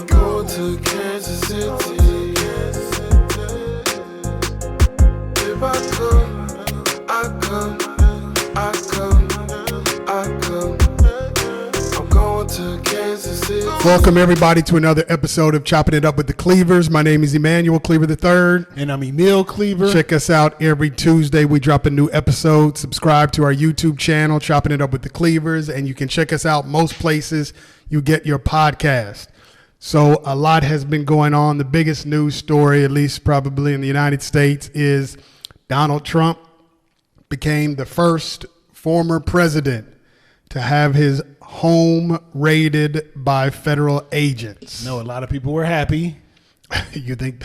I'm going to Kansas City. If I come, I come, I come, I come. I'm going to Kansas City. Welcome everybody to another episode of Chopping It Up with the Cleavers. My name is Emmanuel Cleaver III. And I'm Emil Cleaver. Check us out every Tuesday. We drop a new episode. Subscribe to our YouTube channel, Chopping It Up with the Cleavers. And you can check us out most places you get your podcast. So a lot has been going on. The biggest news story, at least probably in the United States, is Donald Trump became the first former president to have his home raided by federal agents. No, a lot of people were happy. You think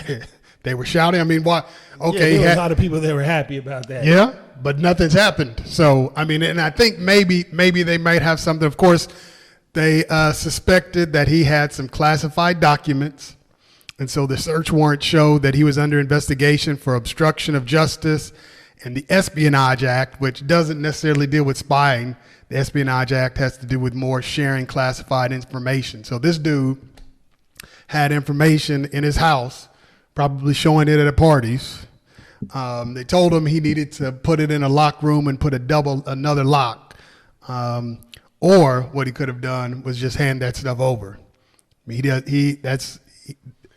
they were shouting? I mean, why? Okay, yeah, there were a lot of people that were happy about that. Yeah, but nothing's happened. So, I mean, and I think maybe they might have something. Of course, they suspected that he had some classified documents. And so the search warrant showed that he was under investigation for obstruction of justice and the Espionage Act, which doesn't necessarily deal with spying. The Espionage Act has to do with more sharing classified information. So this dude had information in his house, probably showing it at parties. They told him he needed to put it in a locked room and put another lock. Or what he could have done was just hand that stuff over. I mean,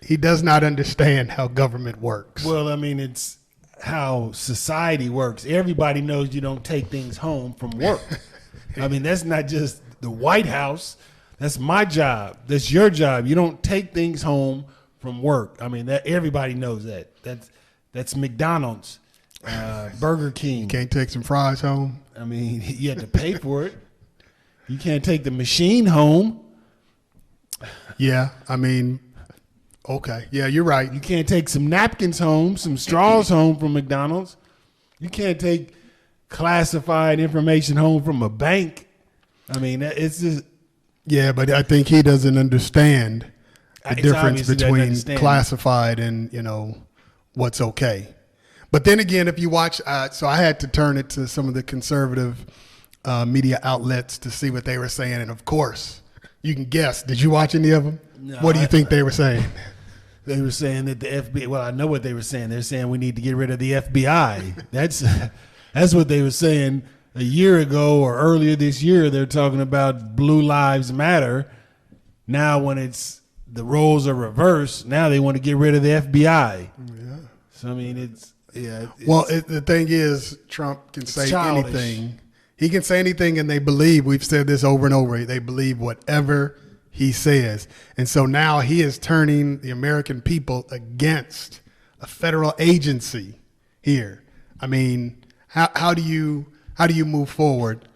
he does not understand how government works. Well, I mean, it's how society works. Everybody knows you don't take things home from work. I mean, that's not just the White House. That's my job. That's your job. You don't take things home from work. I mean, that everybody knows that. That's McDonald's, Burger King. You can't take some fries home. I mean, you have to pay for it. You can't take the machine home. Yeah, I mean, okay. Yeah, you're right. You can't take some napkins home, some straws home from McDonald's. You can't take classified information home from a bank. I mean, it's just... Yeah, but I think he doesn't understand the difference between classified and, what's okay. But then again, if you watch, so I had to turn it to some of the conservative media outlets to see what they were saying. And of course, you can guess. Did you watch any of them? No, what do you think they were saying? They were saying that the FBI, well, I know what they were saying. They're saying we need to get rid of the FBI. That's what they were saying a year ago or earlier this year. They're talking about Blue Lives Matter. Now when the roles are reversed, now they want to get rid of the FBI. Yeah. So, I mean, the thing is, Trump can say childish. Anything. He can say anything, and they believe, we've said this over and over, they believe whatever he says. And so now he is turning the American people against a federal agency here. I mean, how do you move forward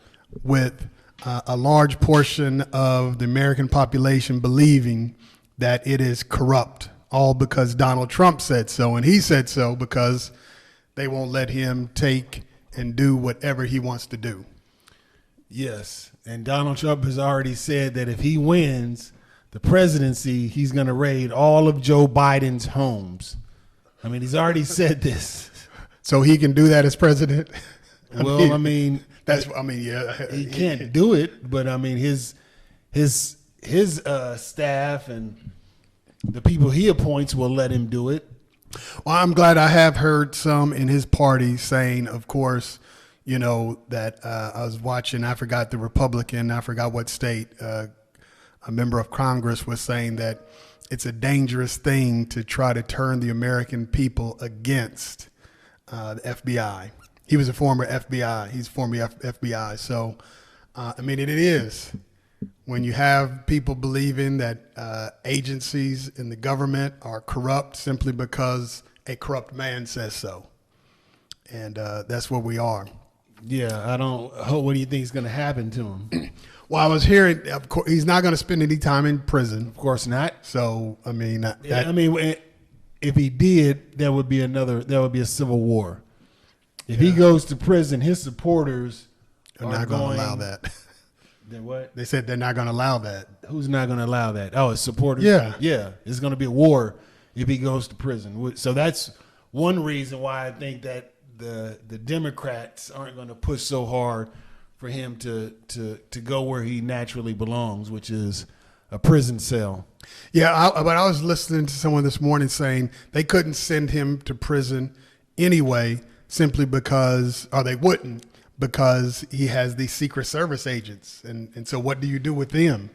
with a large portion of the American population believing that it is corrupt, all because Donald Trump said so, and he said so because they won't let him take and do whatever he wants to do. Yes, and Donald Trump has already said that if he wins the presidency, he's going to raid all of Joe Biden's homes. I mean, he's already said this. So he can do that as president? Well, yeah. He can't do it, but I mean, his staff and the people he appoints will let him do it. Well, I'm glad. I have heard some in his party saying, of course, that I was watching, I forgot the Republican, I forgot what state, a member of Congress was saying that it's a dangerous thing to try to turn the American people against the FBI. He was a former FBI. He's former FBI. So, I mean, it is. When you have people believing that agencies in the government are corrupt simply because a corrupt man says so. And that's where we are. Yeah, what do you think is going to happen to him? Well, I was hearing, of course, he's not going to spend any time in prison. Of course not. So, I mean, if he did, there would be a civil war. If he goes to prison, his supporters are not going to allow that. Then what? They said they're not going to allow that. Who's not going to allow that? Oh, his supporters? Yeah. Yeah. It's going to be a war if he goes to prison. So that's one reason why I think that the Democrats aren't going to push so hard for him to go where he naturally belongs, which is a prison cell. Yeah, but I was listening to someone this morning saying they couldn't send him to prison anyway, simply because, or they wouldn't, because he has these Secret Service agents. And so what do you do with them?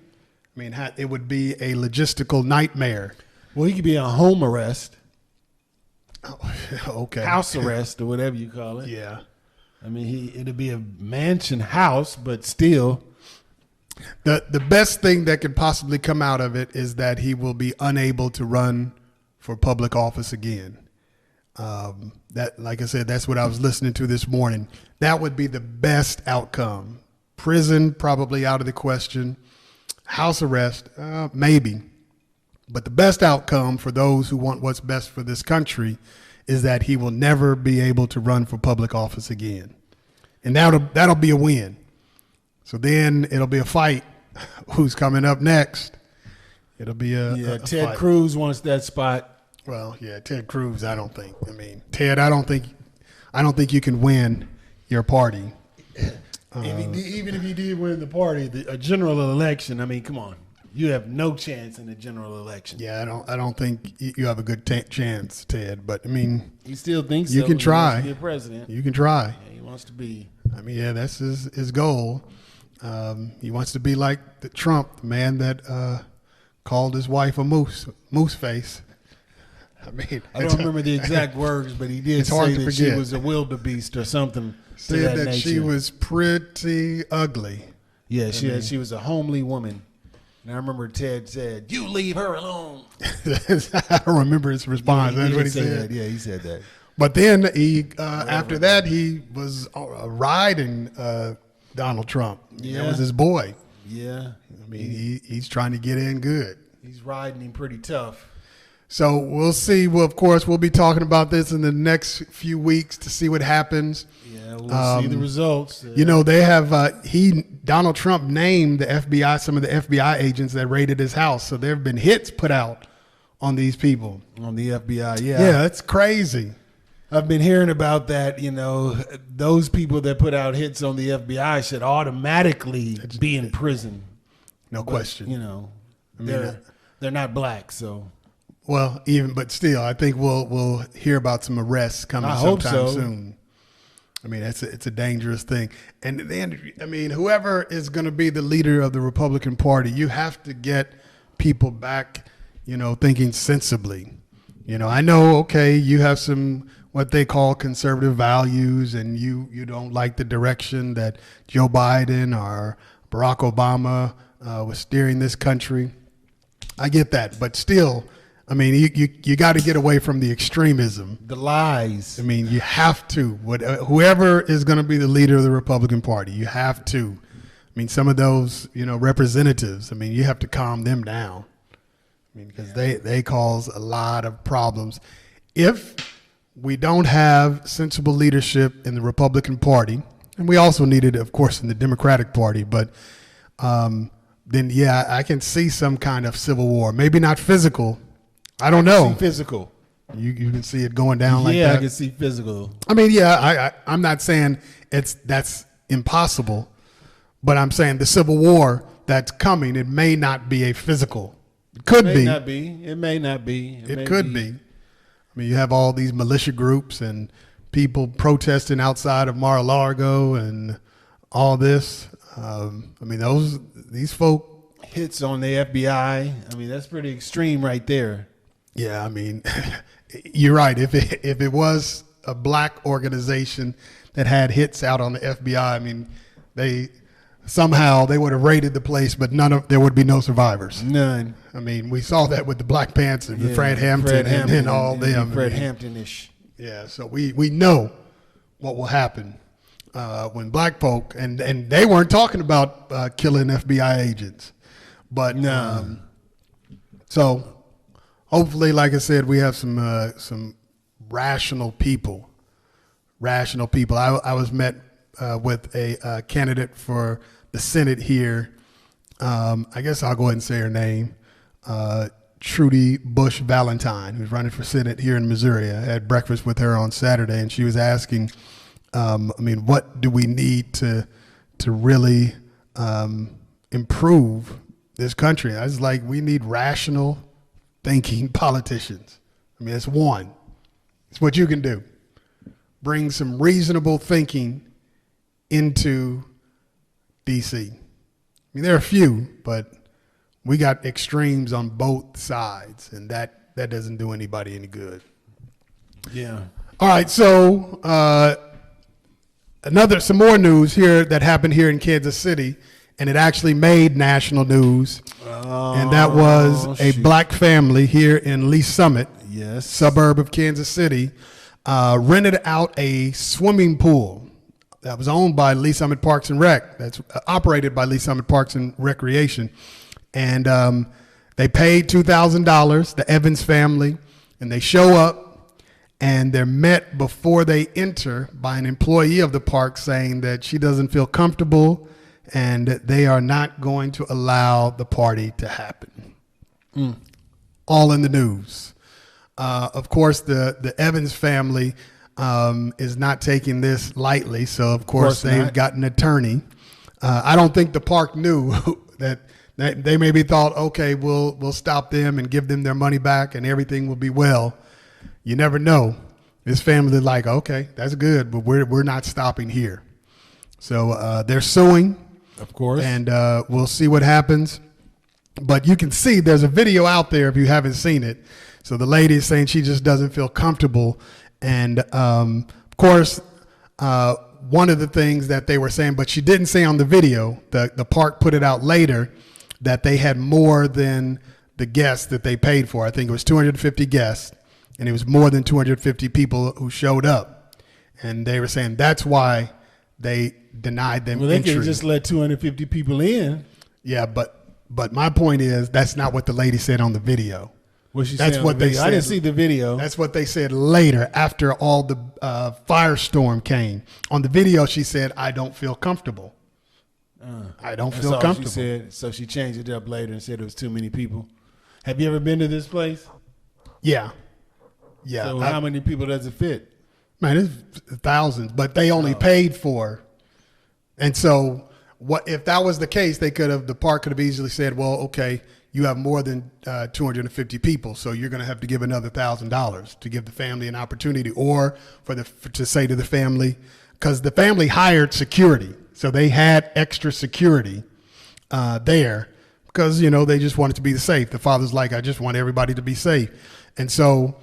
I mean, it would be a logistical nightmare. Well, he could be on home arrest, Okay. house arrest, or whatever you call it. Yeah. I mean, it'd be a mansion house, but still. The best thing that could possibly come out of it is that he will be unable to run for public office again. That, like I said, that's what I was listening to this morning. That would be the best outcome. Prison, probably out of the question. House arrest, maybe. But the best outcome for those who want what's best for this country is that he will never be able to run for public office again. And that'll be a win. So then it'll be a fight. Who's coming up next? It'll be a Ted fight. Cruz wants that spot. Well, yeah, Ted Cruz, I don't think. I mean, Ted, I don't think you can win your party. Even if he did win the party, a general election, I mean, come on. You have no chance in a general election. Yeah, I don't think you have a good chance, Ted. But I mean, He still thinks you so. can He try. wants to be president. You can try. Yeah, he wants to be. I mean, yeah, that's his goal. He wants to be like the Trump, the man that called his wife a moose face. I mean, I don't remember the exact words, but he did it's hard say to that she forget. was a wildebeest or something to Said that nature. she was pretty ugly. Yeah, she was a homely woman. And I remember Ted said, "You leave her alone." I don't remember his response. Yeah, That's what he did say said. that. Yeah, he said that. But then after that, he was riding Donald Trump. Yeah. That was his boy. Yeah, I mean, he's trying to get in good. he's riding him pretty tough. So we'll see. Well, of course, we'll be talking about this in the next few weeks to see what happens. Yeah, we'll see the results. You know, they have Donald Trump named the FBI, some of the FBI agents that raided his house. So there have been hits put out on these people. On the FBI, Yeah, that's crazy. I've been hearing about that. You know, those people that put out hits on the FBI should automatically be in prison. No question. You know, mean, they're not black, so Well, but still, I think we'll hear about some arrests coming I hope sometime so. soon. I mean, it's a dangerous thing. And then, I mean, whoever is going to be the leader of the Republican Party, you have to get people back, you know, thinking sensibly. You know, I know, okay, you have some what they call conservative values, and you don't like the direction that Joe Biden or Barack Obama was steering this country. I get that, but still, I mean, you got to get away from the extremism. the lies. I mean, you have to. Whoever is going to be the leader of the Republican Party, you have to. I mean, some of those, you know, representatives, I mean, you have to calm them down. I mean, because they cause a lot of problems. If we don't have sensible leadership in the Republican Party, and we also need it, of course, in the Democratic Party, but then, yeah, I can see some kind of civil war. Maybe not physical. I don't know. See physical. You can see it going down like Yeah, that. I can see physical. I mean, yeah, I'm not saying that's impossible, but I'm saying the civil war that's coming, it may not be a physical. It could It be. may not be. It may not be. It could be. I mean, you have all these militia groups and people protesting outside of Mar-a-Lago and all this. I mean, these folk. Hits on the FBI. I mean, that's pretty extreme right there. Yeah, I mean, you're right. If it was a black organization that had hits out on the FBI, I mean, they would have raided the place, but there would be no survivors. None. I mean, we saw that with the Black Panthers, with Fred Hampton, and all them. Fred I mean, Hampton-ish. Yeah, so we know what will happen when black folk, and they weren't talking about killing FBI agents. But No. so hopefully, like I said, we have some rational people. I was met with a candidate for the Senate here. I guess I'll go ahead and say her name. Trudy Bush Valentine, who's running for Senate here in Missouri. I had breakfast with her on Saturday, and she was asking, I mean, what do we need to really improve this country. I was like, we need rational thinking politicians. I mean, it's one. It's what you can do. Bring some reasonable thinking into D.C. I mean, there are a few, but we got extremes on both sides, and that doesn't do anybody any good. Yeah. All right, so some more news here that happened here in Kansas City, and it actually made national news. And that was a black family here in Lee Summit, Yes. suburb of Kansas City, rented out a swimming pool that was owned by Lee Summit Parks and Rec. That's operated by Lee Summit Parks and Recreation. And they paid $2,000, the Evans family, and they show up. And they're met before they enter by an employee of the park saying that she doesn't feel comfortable and that they are not going to allow the party to happen. All in the news. Of course, the Evans family is not taking this lightly. So, of course they've got an attorney. I don't think the park knew that they maybe thought, okay, we'll stop them and give them their money back and everything will be well. You never know. This family is like, okay, that's good, but we're not stopping here. So they're suing, Of course. and we'll see what happens. But you can see there's a video out there if you haven't seen it. So the lady is saying she just doesn't feel comfortable. And of course, one of the things that they were saying, but she didn't say on the video, the park put it out later, that they had more than the guests that they paid for. I think it was 250 guests. And it was more than 250 people who showed up. And they were saying that's why they denied them Well, they entry. could just let 250 people in. Yeah, but my point is that's not what the lady said on the video. What she That's said on what the they video. I said. didn't see the video. That's what they said later after all the firestorm came. On the video, she said, I don't feel comfortable. I don't That's feel all comfortable. She said. So she changed it up later and said it was too many people. Have you ever been to this place? Yeah. Yeah. So how many people does it fit? Man, it's thousands, but they only paid for. And so what if that was the case, the park could have easily said, well, okay, you have more than 250 people, so you're going to have to give another $1,000 to give the family an opportunity, or to say to the family, because the family hired security, so they had extra security there because, they just wanted to be safe. The father's like, I just want everybody to be safe. And so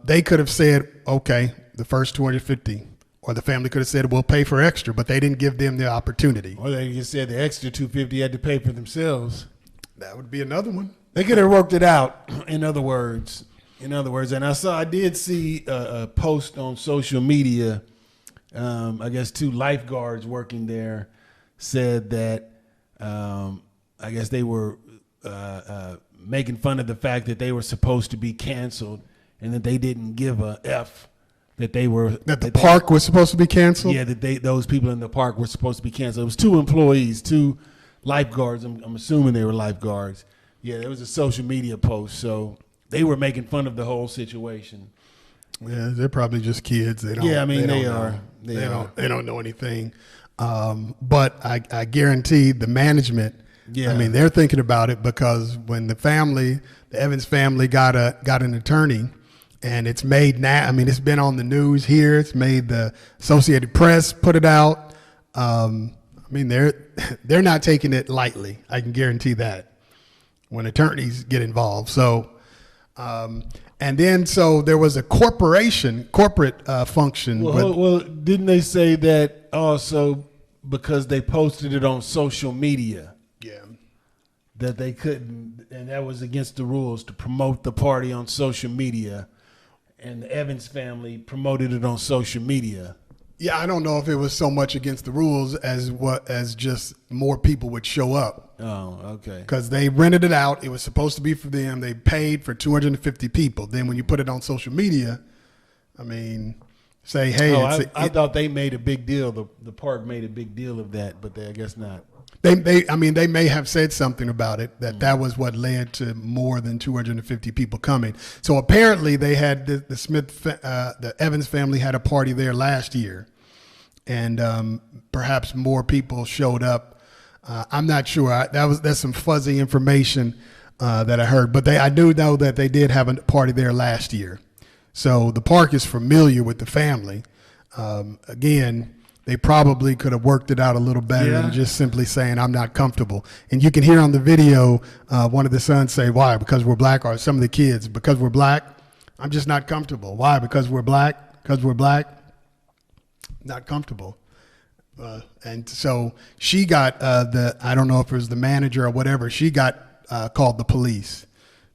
they could have said, okay, the first 250, or the family could have said, we'll pay for extra, but they didn't give them the opportunity. Or they just said the extra 250 had to pay for themselves. That would be another one. They could have worked it out. In other words, and I did see a post on social media. I guess 2 lifeguards working there said that I guess they were making fun of the fact that they were supposed to be canceled and that they didn't give a F that the park was supposed to be canceled. Yeah, that those people in the park were supposed to be canceled. It was 2 employees, 2 lifeguards. I'm assuming they were lifeguards. Yeah, there was a social media post, so they were making fun of the whole situation. Yeah, they're probably just kids. They don't. Yeah, I mean they are. Know. They don't know anything. But I guarantee the management. Yeah. I mean, they're thinking about it because when the Evans family got an attorney, and it's made now. I mean, it's been on the news here. It's made the Associated Press put it out. I mean, they're not taking it lightly. I can guarantee that when attorneys get involved. So, and then so there was a corporate function. Well, didn't they say that also because they posted it on social media? Yeah. That they couldn't, and that was against the rules to promote the party on social media. And the Evans family promoted it on social media. Yeah, I don't know if it was so much against the rules as just more people would show up. Oh, okay. Because they rented it out. It was supposed to be for them. They paid for 250 people. Then when you put it on social media, I mean, say, hey. I thought they made a big deal. The park made a big deal of that, but I guess not. They may have said something about it, that was what led to more than 250 people coming. So apparently they had the Evans family had a party there last year, and perhaps more people showed up I'm not sure. That's some fuzzy information that I heard, but I do know that they did have a party there last year. So the park is familiar with the family. Again, they probably could have worked it out a little better than just simply saying, I'm not comfortable. And you can hear on the video, one of the sons say, why? Because we're black, or some of the kids, because we're black, I'm just not comfortable. Why? Because we're black, not comfortable. And so she got I don't know if it was the manager or whatever, she got called the police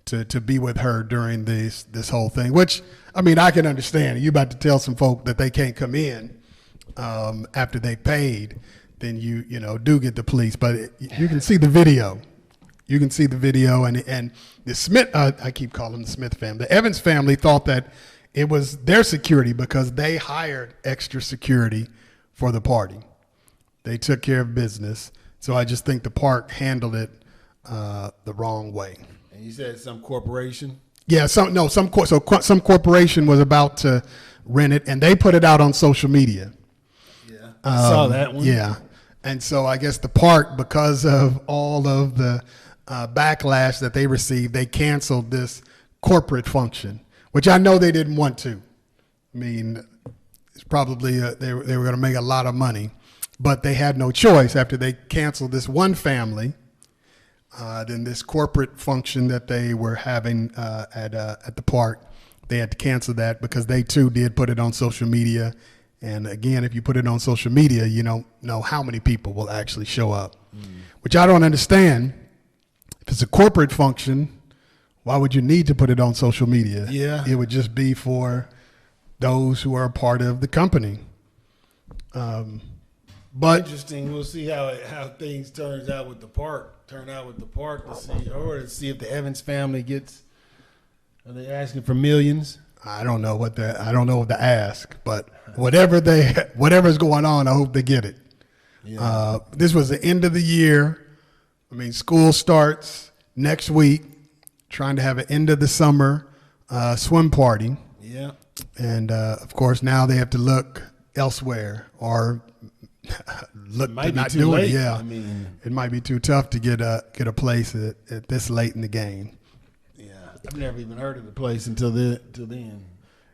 to be with her during this whole thing, which, I mean, I can understand. You about to tell some folk that they can't come in after they paid, then you do get the police. But you can see the video. You can see the video, and the Smith, I keep calling them the Smith family. The Evans family thought that it was their security because they hired extra security for the party. They took care of business. So I just think the park handled it the wrong way. And you said some corporation? Yeah, some corporation was about to rent it, and they put it out on social media. Yeah, I saw that one. Yeah, and so I guess the park, because of all of the backlash that they received, they canceled this corporate function, which I know they didn't want to. I mean, it's probably they were going to make a lot of money, but they had no choice after they canceled this one family. Then this corporate function that they were having at the park, they had to cancel that because they too did put it on social media. And again, if you put it on social media, you don't know how many people will actually show up, which I don't understand. If it's a corporate function, why would you need to put it on social media? Yeah. It would just be for those who are a part of the company. But interesting. We'll see how things turn out with the park to see if the Evans family gets. Are they asking for millions? I don't know what to ask, but whatever's going on, I hope they get it. Yeah. This was the end of the year. I mean, school starts next week. Trying to have an end of the summer swim party. Yeah. And of course, now they have to look elsewhere or look to not do it. Yeah, I mean, it might be too tough to get a place at this late in the game. Yeah, I've never even heard of the place until then.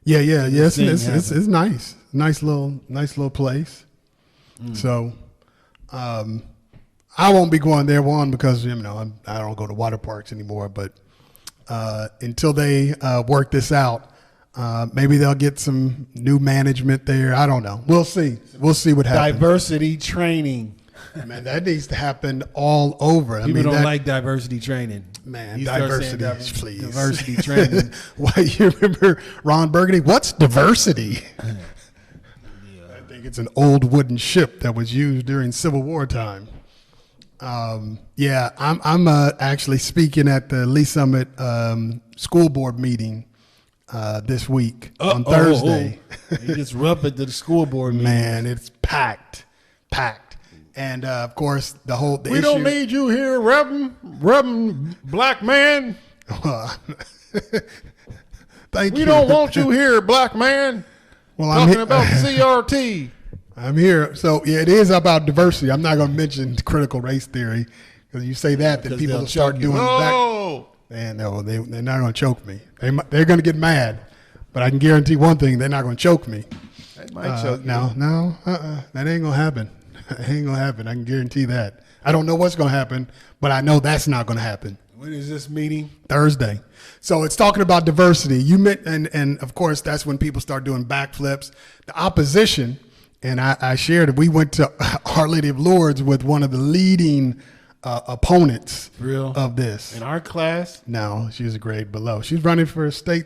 Yeah. It's nice little place. So, I won't be going there because I don't go to water parks anymore. But until they work this out. Maybe they'll get some new management there. I don't know. We'll see. We'll see what happens. Diversity training. Man, that needs to happen all over. People don't like diversity training. Man, diversity, please. Diversity training. Why, you remember Ron Burgundy? What's diversity? Yeah. I think it's an old wooden ship that was used during Civil War time. I'm actually speaking at the Lee Summit school board meeting this week on Thursday. You just rub at the school board meeting. Man, it's packed. And of course, the we don't need you here, Reverend black man. Thank you. We don't want you here, black man. Well, talking about CRT. I'm here. So yeah, it is about diversity. I'm not going to mention critical race theory because you say that, then people will start doing back. And no, they're not going to choke me. They're going to get mad, but I can guarantee one thing: they're not going to choke me. They might choke you. No, that ain't going to happen. It ain't going to happen. I can guarantee that. I don't know what's going to happen, but I know that's not going to happen. When is this meeting? Thursday. So it's talking about diversity. You meant, and of course, that's when people start doing backflips. The opposition, and I shared it. We went to Our Lady of Lourdes with one of the leading opponents of this. In our class? No, she's a grade below. She's running for state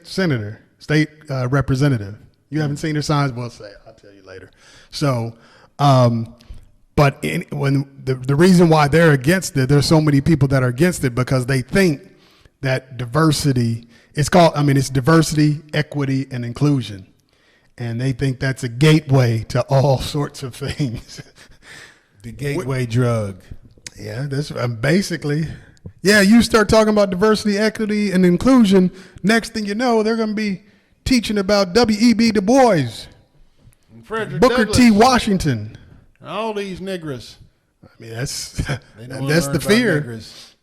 representative. You haven't seen her signs? We'll say. I'll tell you later. So, but when the reason why they're against it, there's so many people that are against it because they think that diversity, it's diversity, equity, and inclusion. And they think that's a gateway to all sorts of things. The gateway drug. Yeah, that's basically. Yeah, you start talking about diversity, equity, and inclusion. Next thing you know, they're going to be teaching about W.E.B. Du Bois, Frederick Booker Douglass, T. Washington, all these niggers. I mean, that's They don't that's learn the about fear. niggers.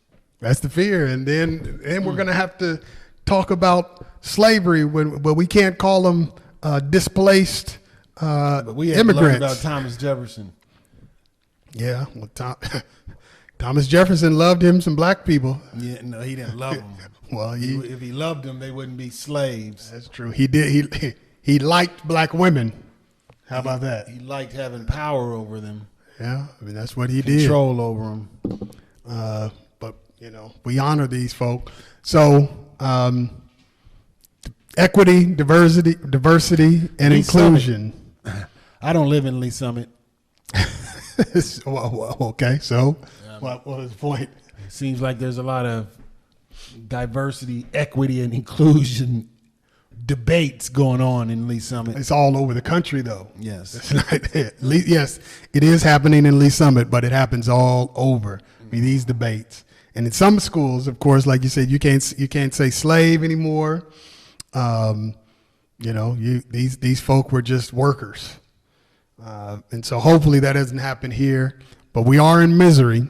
That's the fear, and then we're going to have to talk about slavery but we can't call them displaced But we have to learn immigrants. about Thomas Jefferson. Yeah, well, Thomas Jefferson loved him some black people. Yeah, no, he didn't love them. Well, If he loved them, they wouldn't be slaves. that's true. He did. He liked black women. How about that? He liked having power over them, Yeah, I mean that's what he control over them. did. But we honor these folk. So equity, diversity, and Lee inclusion. I don't live in Lee Summit. Well, okay, so what was the point? It seems like there's a lot of diversity, equity, and inclusion debates going on in Lee Summit. It's all over the country, though. Yes. It's not it. Yes, it is happening in Lee Summit, but it happens all over. I mean, these debates, and in some schools, of course, like you said, you can't say slave anymore. These folk were just workers, and so hopefully that doesn't happen here. But we are in Missouri,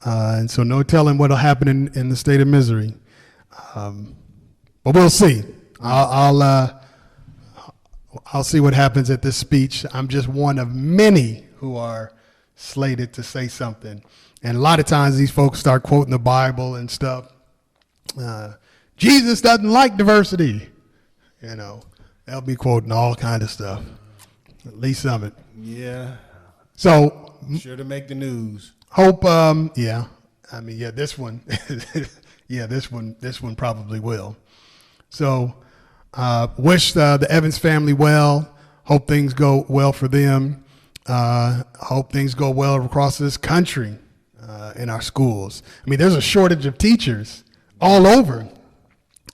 and so no telling what'll happen in the state of Missouri. But we'll see. I'll see what happens at this speech. I'm just one of many who are slated to say something. And a lot of times these folks start quoting the Bible and stuff. Jesus doesn't like diversity. They'll be quoting all kind of stuff. At least some of it. Yeah. So Sure to make the news. hope, this one, this one probably will. So wish the Evans family well. Hope things go well for them. Hope things go well across this country in our schools. I mean, there's a shortage of teachers all over.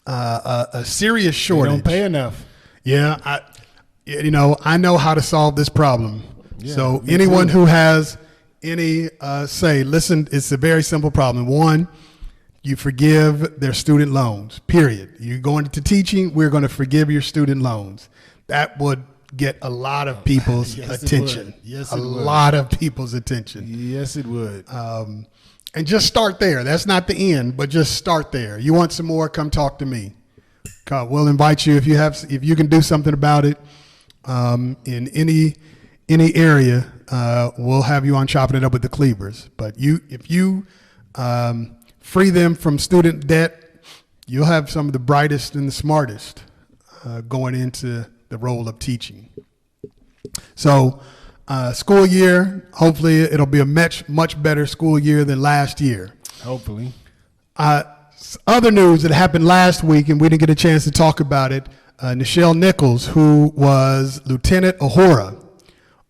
A serious They shortage. don't pay enough. Yeah, I know how to solve this problem. Yeah, So me anyone too. who has any say, listen, it's a very simple problem. One, you forgive their student loans, period. You go into teaching, we're going to forgive your student loans. That would get a lot of people's Yes, it attention. would. Yes, a it would. lot of people's attention. Yes, it would. And just start there. That's not the end, but just start there. You want some more? Come talk to me. We'll invite you if you can do something about it in any area. We'll have you on Chopping It Up with the Cleavers. But if you free them from student debt, you'll have some of the brightest and the smartest going into the role of teaching. So school year, hopefully it'll be a much better school year than last year. Hopefully. Other news that happened last week, and we didn't get a chance to talk about it, Nichelle Nichols, who was Lieutenant Uhura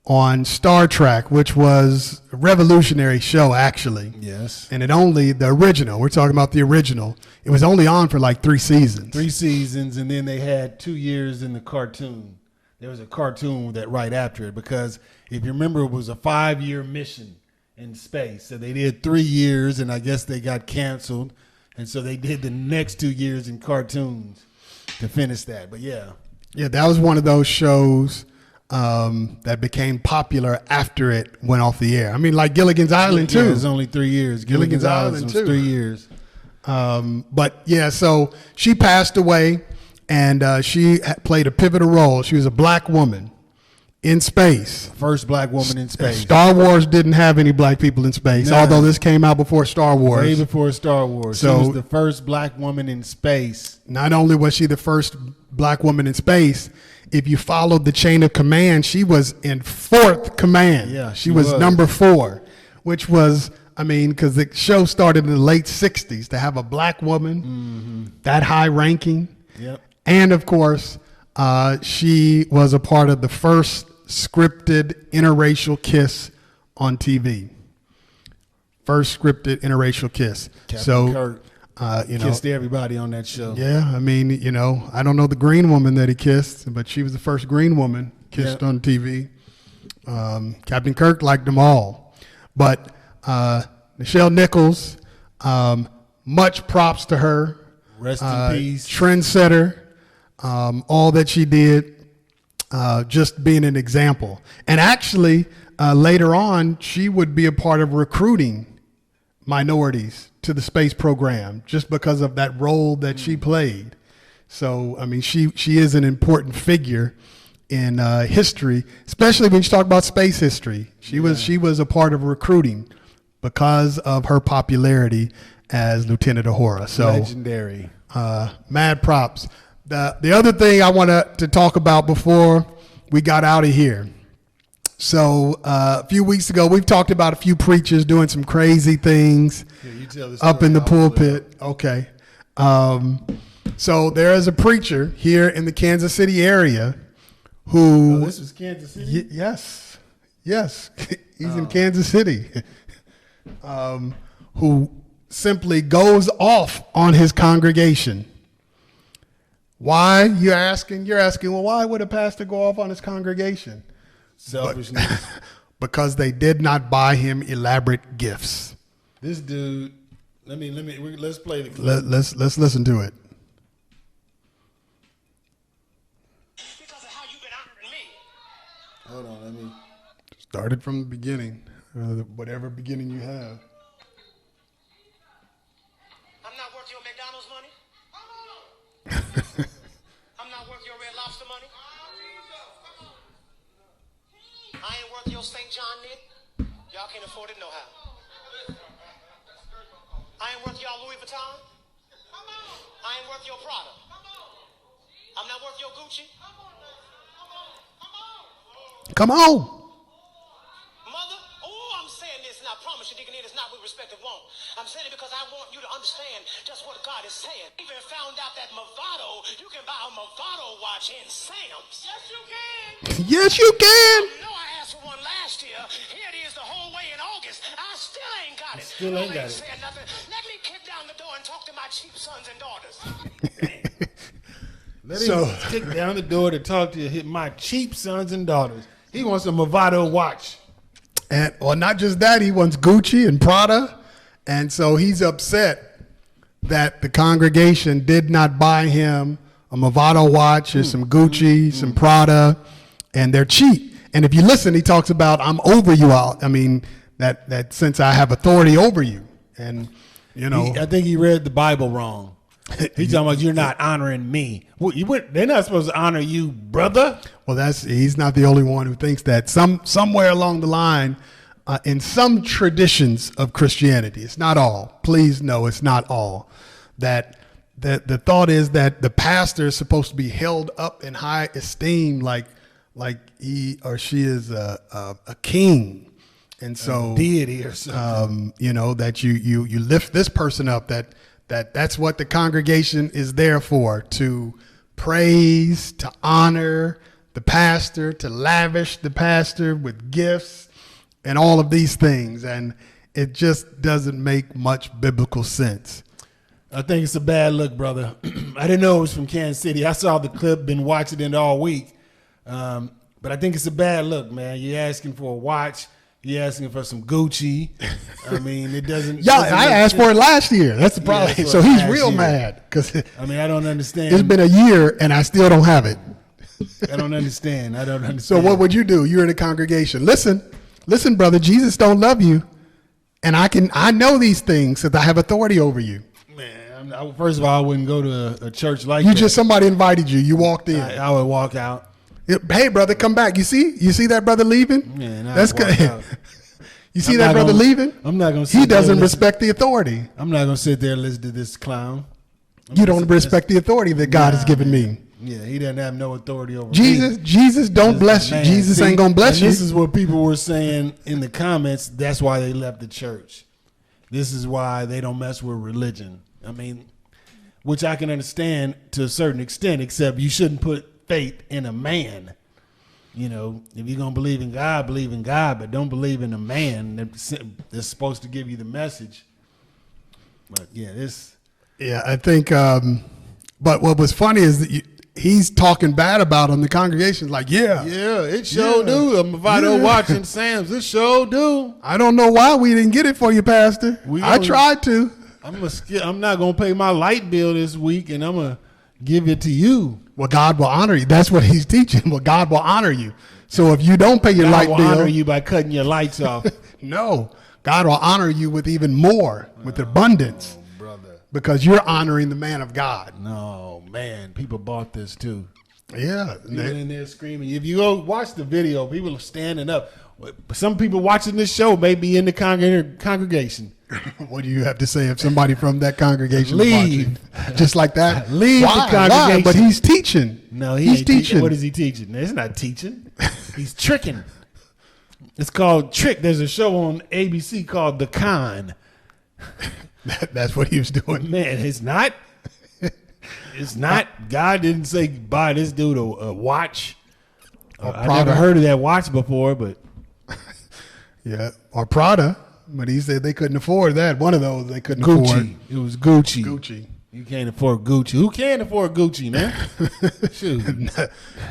on Star Trek, which was a revolutionary show, actually. Yes. And the original, we're talking about the original, it was only on for like 3 seasons. 3 seasons, and then they had 2 years in the cartoon. There was a cartoon that right after it, because if you remember, it was a 5-year mission in space. So they did 3 years, and I guess they got canceled. And so they did the next 2 years in cartoons to finish that. But yeah. Yeah, that was one of those shows that became popular after it went off the air. I mean, like Gilligan's Island, too. Yeah, it was only 3 years. Gilligan's Island was too. 3 years. But yeah, so she passed away, and she played a pivotal role. She was a black woman in space. First black woman in space. Star Wars didn't have any black people in space, Nah. although this came out before Star Wars. Way before Star Wars. So- She was the first black woman in space. Not only was she the first black woman in space, if you followed the chain of command, she was in 4th command. Yeah, she she was was. number 4, which was, because the show started in the late 60s, to have a black woman that high ranking. Yep. And of course, she was a part of the first scripted interracial kiss on TV. First scripted interracial kiss. Captain Kirk you know, kissed everybody on that show. yeah, I don't know the green woman that he kissed, but she was the first green woman kissed Yeah. on TV. Captain Kirk liked them all. But Nichelle Nichols, much props to her. Rest in peace. Trendsetter, all that she did. just being an example. And actually, later on, she would be a part of recruiting minorities to the space program just because of that role that she played. So, I mean, she is an important figure in history, especially when you talk about space history. She was a part of recruiting because of her popularity as Lieutenant Uhura. So legendary. Mad props. The other thing I want to talk about before we got out of here. So a few weeks ago, we've talked about a few preachers doing some crazy things up in the pulpit. Okay. So there is a preacher here in the Kansas City area who. Oh, this was Kansas City? Yes. He's in Kansas City. Who simply goes off on his congregation. Why? You're asking, well, why would a pastor go off on his congregation? Selfishness. Because they did not buy him elaborate gifts. This dude, let's play the clip. Let's listen to it. Because of how you've been honoring me. Hold on, let me. Started from the beginning, whatever beginning you have. I'm not worth your McDonald's money. I'm not worth your Red Lobster money. I ain't worth your St. John knit. Y'all can't afford it no how. I ain't worth y'all Louis Vuitton. I ain't worth your Prada. I'm not worth your Gucci. Come on. Mother, I'm saying this, and I promise you, Deacon, it is not with respect of want. I'm saying it because I want you to understand just what God is saying. I even found out that Movado, you can buy a Movado watch in Sam's. Yes, you can. Yes, you can. You know I asked for one last year. Here it is the whole way in August. I still ain't got it. Still ain't got it. Saying nothing. Let me kick down the door and talk to my cheap sons and daughters. Let him kick down the door to talk to my cheap sons and daughters. He wants a Movado watch. And well, not just that, he wants Gucci and Prada. And so he's upset that the congregation did not buy him a Movado watch or some Gucci, some Prada, and they're cheap. And if you listen, he talks about, I'm over you all. I mean, that since I have authority over you. And, you know. I think he read the Bible wrong. He's talking about you're not honoring me. Well, they're not supposed to honor you, brother. Well, he's not the only one who thinks that. Somewhere along the line, in some traditions of Christianity, it's not all. Please know it's not all. That the thought is that the pastor is supposed to be held up in high esteem, like he or she is a king, and so a deity or something. That you lift this person up. That's what the congregation is there for, to praise, to honor the pastor, to lavish the pastor with gifts and all of these things. And it just doesn't make much biblical sense. I think it's a bad look, brother. I didn't know it was from Kansas City. I saw the clip, been watching it all week. But I think it's a bad look, man. You're asking for a watch. You're asking for some Gucci. I mean, it doesn't. Yeah, I asked for it last year. That's the problem. Yeah, so he's real mad because I mean, I don't understand. It's been a year and I still don't have it. I don't understand. So what would you do? You're in a congregation. Listen, brother. Jesus don't love you, and I know these things because I have authority over you. Man, first of all, I wouldn't go to a church like that. Somebody invited you. You walked in. I would walk out. Hey, brother, come back. You see that brother leaving? Man, that's good. You see that brother leaving? I'm not gonna. He doesn't respect the authority. I'm not gonna sit there and listen to this clown. You don't respect the authority that God has given me. Yeah, he doesn't have no authority over me. Jesus don't bless you. Jesus ain't gonna bless you. This is what people were saying in the comments. That's why they left the church. This is why they don't mess with religion. I mean, which I can understand to a certain extent, except you shouldn't put faith in a man. You know, if you're going to believe in God, but don't believe in a man that's supposed to give you the message. But yeah, I think, but what was funny is that he's talking bad about him. The congregation's like, it sure do. I'm watching Sam's. It sure do. I don't know why we didn't get it for you, Pastor. I tried to. I'm not gonna pay my light bill this week, and I'm gonna give it to you. Well, God will honor you. That's what he's teaching. Well, God will honor you. So if you don't pay your God light will bill, honor you by cutting your lights off. no, God will honor you with even more, with abundance, Brother. because you're honoring the man of God. No, man. People bought this too. Yeah. People in there screaming. If you go watch the video, people are standing up. Some people watching this show may be in the congregation. What do you have to say if somebody from that congregation is Leave. watching? Just like that? Leave the Why? congregation. But he's teaching. No, he's ain't teaching. What is he teaching? It's not teaching. He's tricking. It's called Trick. There's a show on ABC called The Con. That's what he was doing. Man, it's not. It's not. God didn't say buy this dude a watch. I never heard of that watch before, but Yeah, or Prada, but he said they couldn't afford that. One of those they couldn't afford. Gucci. It was Gucci. Gucci. You can't afford Gucci. Who can afford Gucci, man? Shoot.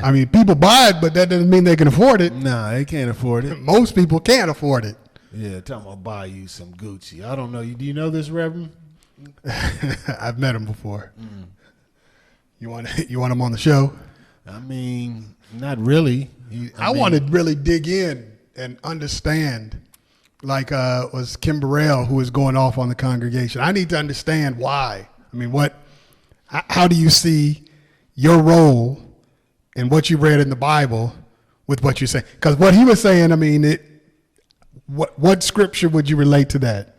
I mean, people buy it, but that doesn't mean they can afford it. Nah, they can't afford it. Most people can't afford it. Yeah, talking about buy you some Gucci. I don't know. Do you know this, Reverend? I've met him before. You want him on the show? I mean, not really. I want to really dig in and understand, like was Kim Burrell, who is going off on the congregation. I need to understand why. I mean, how do you see your role and what you read in the Bible with what you're saying? Because what he was saying, I mean, what scripture would you relate to that?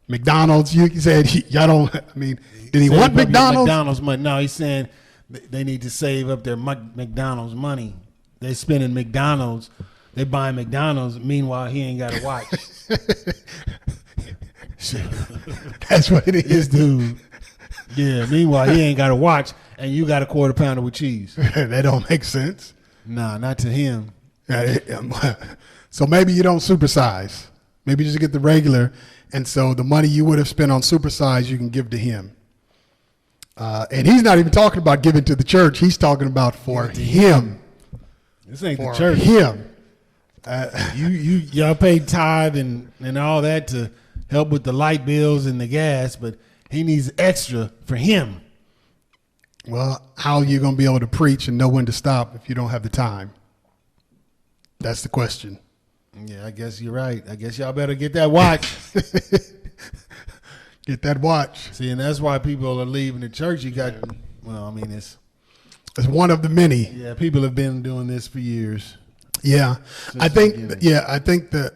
McDonald's, you said y'all don't, I mean, did he want McDonald's? McDonald's money. No, he's saying they need to save up their McDonald's money. They spending McDonald's. They buying McDonald's. Meanwhile, he ain't got a watch. That's what it is, dude. Yeah. Meanwhile, he ain't got a watch, and you got a quarter pounder with cheese. That don't make sense. Nah, not to him. So maybe you don't supersize. Maybe you just get the regular, and so the money you would have spent on supersize, you can give to him. And he's not even talking about giving to the church. He's talking about for him. This ain't For the church. him. Y'all pay tithe and all that to help with the light bills and the gas, but he needs extra for him. Well, how are you going to be able to preach and know when to stop if you don't have the time? That's the question. Yeah, I guess you're right. I guess y'all better get that watch. Get that watch. See, and that's why people are leaving the church. You got, well, I mean, it's one of the many. yeah. People have been doing this for years. Yeah, I think that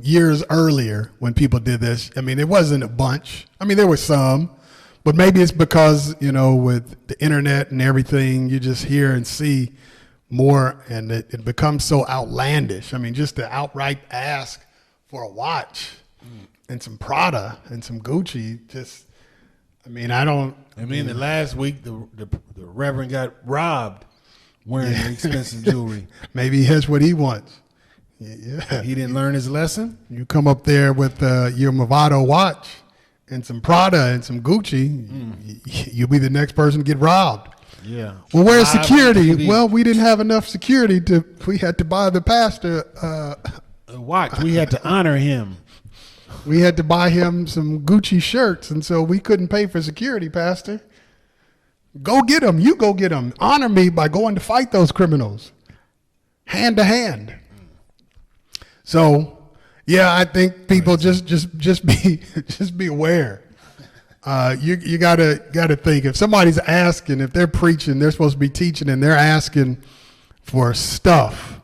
years earlier when people did this, I mean, it wasn't a bunch. I mean, there were some, but maybe it's because with the internet and everything, you just hear and see more, and it becomes so outlandish. I mean, just to outright ask for a watch and some Prada and some Gucci, just, I mean, the last week the Reverend got robbed wearing expensive jewelry. Maybe that's what he wants. Yeah. He didn't learn his lesson. You come up there with your Movado watch and some Prada and some Gucci, you'll be the next person to get robbed. Yeah. Well, where's security? TV. Well, we didn't have enough security we had to buy the pastor. A watch. We had to honor him. We had to buy him some Gucci shirts, and so we couldn't pay for security, Pastor. Go get them. You go get them. Honor me by going to fight those criminals, hand to hand. So, yeah, I think people just be aware. You gotta think, if somebody's asking, if they're preaching, they're supposed to be teaching, and they're asking for stuff.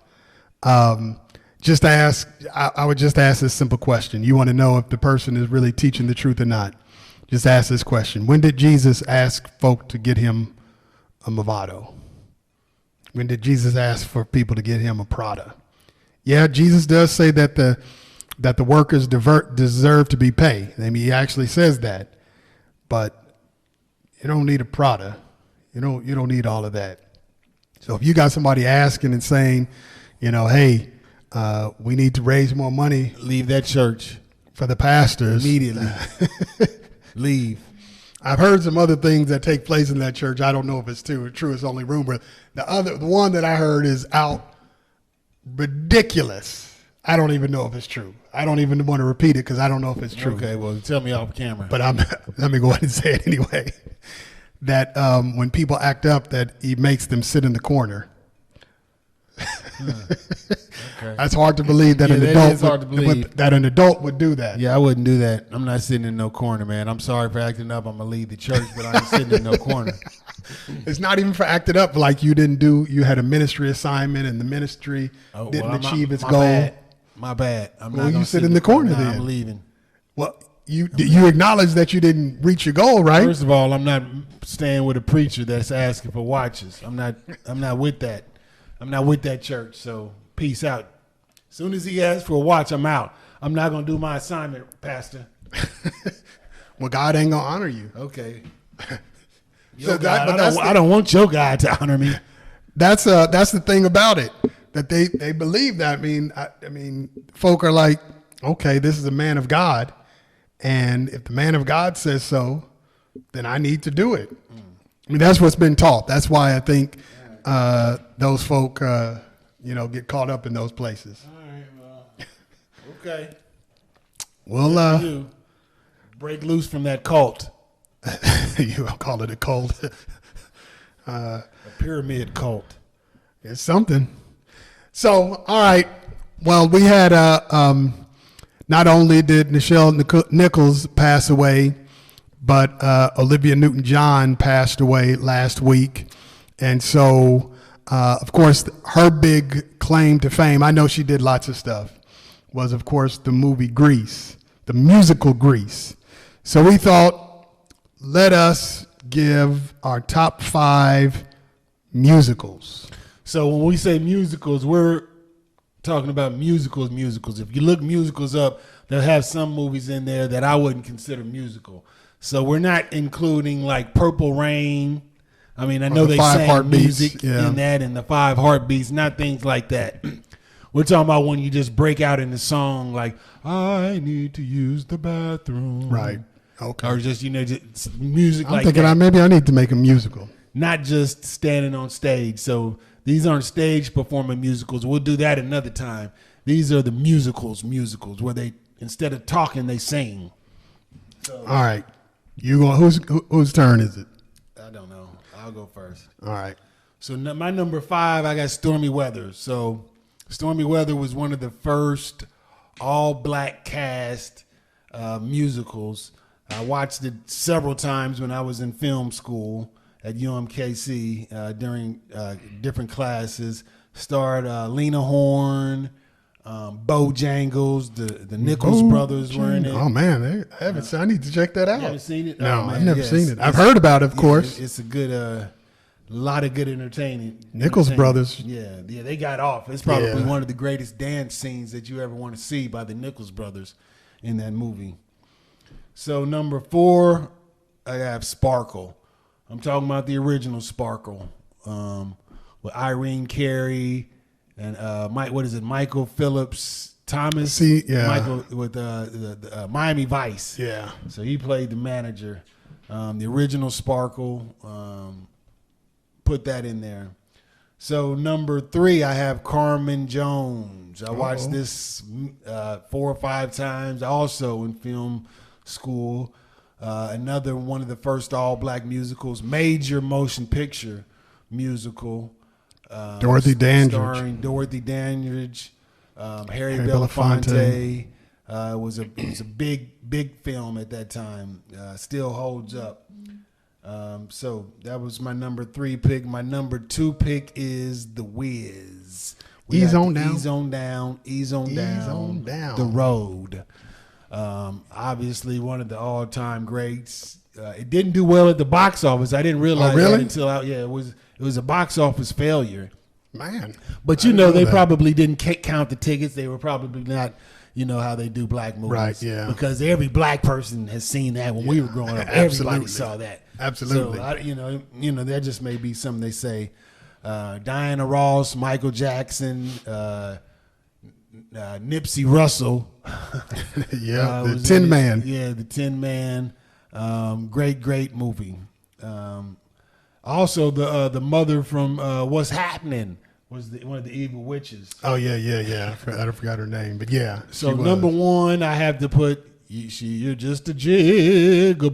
Just ask. I would just ask this simple question. You want to know if the person is really teaching the truth or not. Just ask this question. When did Jesus ask folk to get him a Movado? When did Jesus ask for people to get him a Prada? Yeah, Jesus does say that the workers deserve to be paid. I mean, he actually says that. But you don't need a Prada. You don't need all of that. So if you got somebody asking and saying, hey, we need to raise more money. Leave that church for the pastors. Immediately. Leave. I've heard some other things that take place in that church. I don't know if it's true. It's only rumor. The one that I heard is out ridiculous. I don't even know if it's true. I don't even want to repeat it because I don't know if it's true. Okay, well, tell me off camera. But let me go ahead and say it anyway. that when people act up, that he makes them sit in the corner. Okay. That's hard to believe that an adult would do that. Yeah, I wouldn't do that. I'm not sitting in no corner, man. I'm sorry for acting up. I'm gonna leave the church, but I ain't sitting in no corner. It's not even for acting up. Like you had a ministry assignment and the ministry didn't achieve its goal. My bad. I'm Well, not you sit in the corner then. I'm leaving. Well, you acknowledge that you didn't reach your goal, right? First of all, I'm not staying with a preacher that's asking for watches. I'm not with that. I'm not with that church. So peace out. As soon as he asks for a watch, I'm out. I'm not gonna do my assignment, Pastor. Well, God ain't gonna honor you. Okay. So I don't want your God to honor me. That's the thing about it, that they believe that. I mean, folk are like, okay, this is a man of God, and if the man of God says so, then I need to do it. I mean, that's what's been taught. That's why I think those folk, get caught up in those places. All right, well, okay. Well, You break loose from that cult. you call it a cult. A pyramid cult. It's something. So, all right. Well, we had not only did Nichelle Nichols pass away, but Olivia Newton-John passed away last week. And so, of course, her big claim to fame, I know she did lots of stuff, was, of course, the movie Grease, the musical Grease. So we thought, let us give our top 5 musicals. So when we say musicals, we're talking about musicals. If you look musicals up, they'll have some movies in there that I wouldn't consider musical. So we're not including like Purple Rain. I mean, I know they sang music in that and the 5 Heartbeats, not things like that. We're talking about when you just break out in the song like, I need to use the bathroom. Right. Okay. Or just, just music I'm like thinking that. maybe I need to make a musical. Not just standing on stage. So these aren't stage performing musicals. We'll do that another time. These are the musicals where they, instead of talking, they sing. So, all right. Whose turn is it? I don't know. I'll go first. All right. So my number 5, I got Stormy Weather. So Stormy Weather was one of the first all-black cast musicals. I watched it several times when I was in film school at UMKC during different classes. Starred Lena Horne, Bojangles, the Nichols brothers were in it. Oh man, I haven't seen. I need to check that out. You haven't seen it? No, Oh, man, I've never yes. seen it. I've heard about it, of course. It's a good, lot of good entertainment. Nichols brothers. Yeah, they got off. It's probably one of the greatest dance scenes that you ever want to see by the Nichols brothers in that movie. So number 4, I have Sparkle. I'm talking about the original Sparkle with Irene Carey and Michael Phillips Thomas. Michael with the Miami Vice. Yeah. So he played the manager. The original Sparkle. Put that in there. So number 3, I have Carmen Jones. I watched this 4 or 5 times, also in film school. Another one of the first all-black musicals, major motion picture musical. Dorothy Dandridge. Starring Dorothy Dandridge, Harry Belafonte. It was a big film at that time. Still holds up. So that was my number 3 pick. My number 2 pick is The Wiz. Ease on down. Ease on down. Ease on down. The Road. Obviously one of the all-time greats. It didn't do well at the box office. I didn't realize that until it was a box office failure. Man. But they probably didn't count the tickets. They were probably not, how they do black movies. Right, yeah. Because every black person has seen that when we were growing up. Everybody saw that. Absolutely. So, that just may be something they say. Diana Ross, Michael Jackson, Nipsey Russell. The Tin Man. Yeah, the Tin Man. Great movie. Also, the mother from What's Happening was one of the evil witches. Oh yeah. I forgot her name, but yeah. So number 1, I have to put you're just a jigaboo.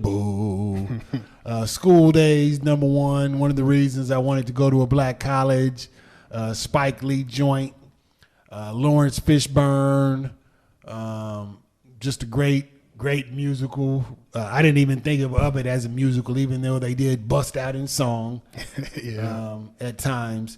School Days, number one. One of the reasons I wanted to go to a black college. Spike Lee joint. Lawrence Fishburne. Just a great musical. I didn't even think of it as a musical, even though they did bust out in song at times.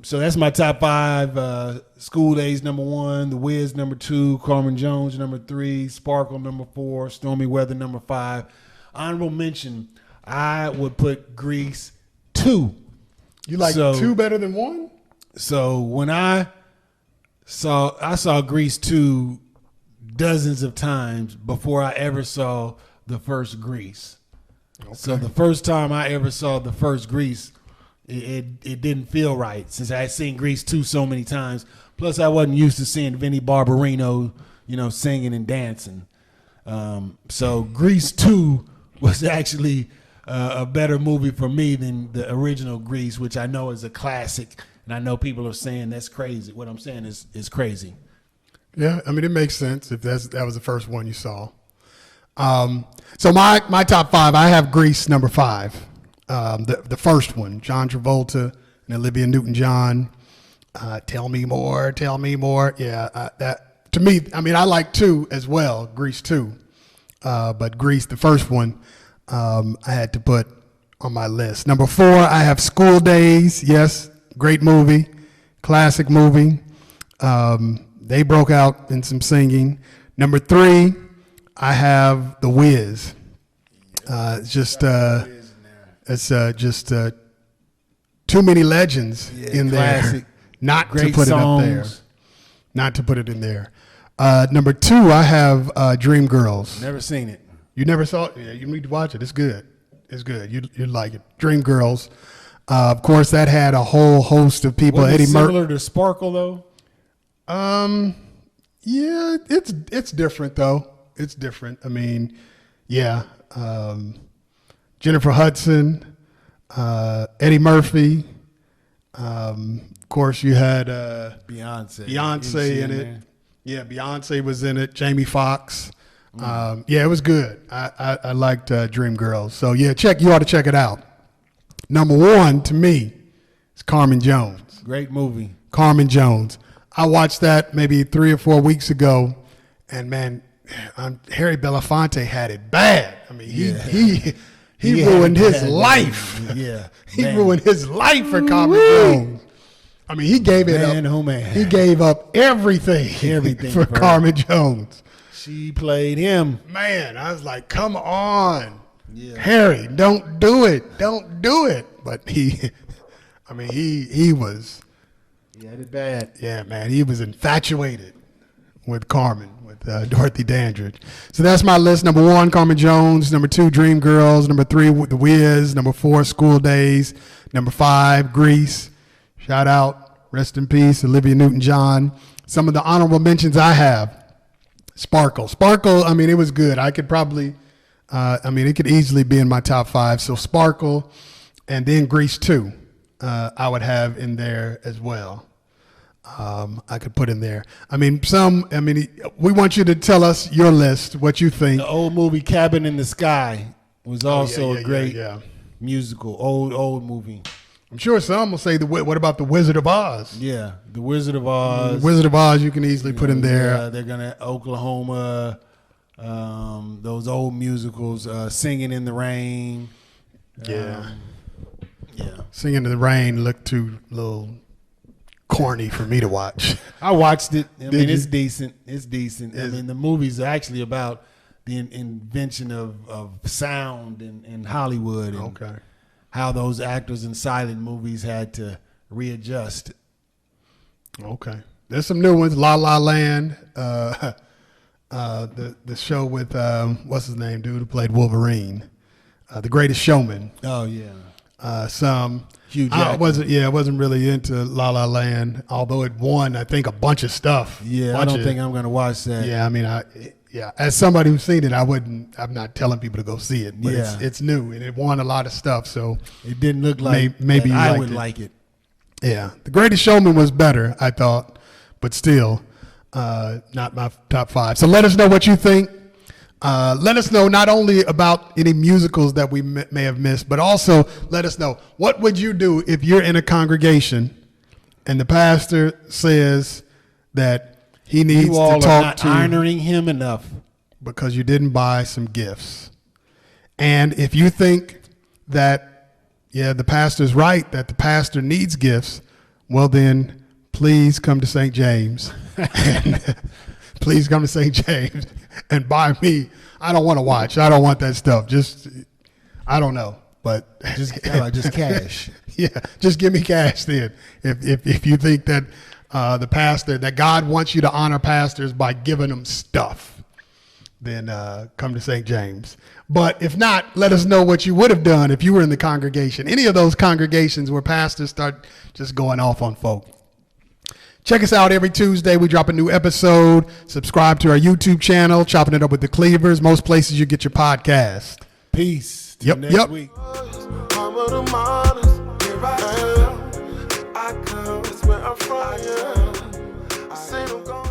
So that's my top five. School Days, number one. The Wiz, number two. Carmen Jones, number three. Sparkle, number four. Stormy Weather, number five. Honorable mention, I would put Grease 2. You like 2 better than 1? So when I saw Grease 2 dozens of times before I ever saw the first Grease. Okay. So the first time I ever saw the first Grease, it didn't feel right since I had seen Grease 2 so many times. Plus I wasn't used to seeing Vinnie Barbarino, singing and dancing. So Grease 2 was actually a better movie for me than the original Grease, which I know is a classic. And I know people are saying that's crazy. What I'm saying is crazy. Yeah, I mean, it makes sense if that was the first one you saw. So my top five, I have Grease number 5. The first one, John Travolta and Olivia Newton-John. Tell me more. Yeah, that to me, I mean, I like 2 as well, Grease 2. But Grease, the first one, I had to put on my list. Number 4, I have School Days. Yes, great movie, classic movie. They broke out in some singing. Number 3, I have The Wiz. It's just too many legends in classic, there not great to put songs. it up there. Not to put it in there. Number 2, I have Dreamgirls. Never seen it. You never saw it? Yeah, you need to watch it. It's good. It's good. You'd like it. Dreamgirls. Of course, that had a whole host of people. Was it Eddie Murphy. similar to Sparkle though? Yeah, it's different though. It's different. I mean, yeah. Jennifer Hudson, Eddie Murphy. Of course, you had Beyonce in it. There? Yeah, Beyonce was in it. Jamie Foxx. Yeah, it was good. I liked Dreamgirls. So yeah, you ought to check it out. Number 1 to me is Carmen Jones. Great movie. Carmen Jones. I watched that maybe 3 or 4 weeks ago, and man, Harry Belafonte had it bad. I mean, he ruined his life. Yeah, he ruined his life for Carmen Jones. I mean, he gave it up. Oh man, he gave up everything for Carmen Jones. She played him. Man, I was like, come on. Yeah. Harry, don't do it. But he was. He had it bad. Yeah, man, he was infatuated with Carmen, with Dorothy Dandridge. So that's my list. Number 1, Carmen Jones. Number 2, Dreamgirls. Number 3, The Wiz. Number 4, School Days. Number 5, Grease. Shout out, rest in peace, Olivia Newton-John. Some of the honorable mentions I have. Sparkle, I mean, it was good. I could probably, it could easily be in my top 5. So Sparkle, and then Grease 2, I would have in there as well. I could put in there. We want you to tell us your list, what you think. The old movie Cabin in the Sky was also a great musical, old movie. I'm sure some will say, what about The Wizard of Oz? Yeah, The Wizard of Oz. The Wizard of Oz you can easily put in there. Yeah, they're going to Oklahoma, those old musicals, Singing in the Rain. Yeah. Singing in the Rain looked too little corny for me to watch. I watched it. It's decent. I mean, the movies are actually about the invention of sound in Hollywood. And how those actors in silent movies had to readjust. Okay. There's some new ones. La La Land. The show with, what's his name, dude who played Wolverine. The Greatest Showman. Oh, yeah. Some. Hugh I Jackman. wasn't really into La La Land, although it won, I think, a bunch of stuff. Yeah, I don't think I'm going to watch that. Yeah, I mean, as somebody who's seen it, I'm not telling people to go see it, but it's new and it won a lot of stuff. So it didn't look like maybe I would like it. Yeah, The Greatest Showman was better, I thought, but still, not my top 5. So let us know what you think. Let us know not only about any musicals that we may have missed, but also let us know, what would you do if you're in a congregation and the pastor says that he needs You all to are talk not to honoring him enough. because you didn't buy some gifts. And if you think that, yeah, the pastor's right, that the pastor needs gifts, well then, please come to St. James. And please come to St. James and buy me. I don't want to watch. I don't want that stuff. Just, I don't know. But Just cash. yeah, just give me cash then. If you think that the pastor, that God wants you to honor pastors by giving them stuff, then come to St. James. But if not, let us know what you would have done if you were in the congregation. Any of those congregations where pastors start just going off on folk. Check us out every Tuesday. We drop a new episode. Subscribe to our YouTube channel, Chopping It Up with the Cleavers. Most places you get your podcast. Peace. Till next Yep. week. I'm of the modest. Here I am. I come. That's where I'm from. I say I'm going.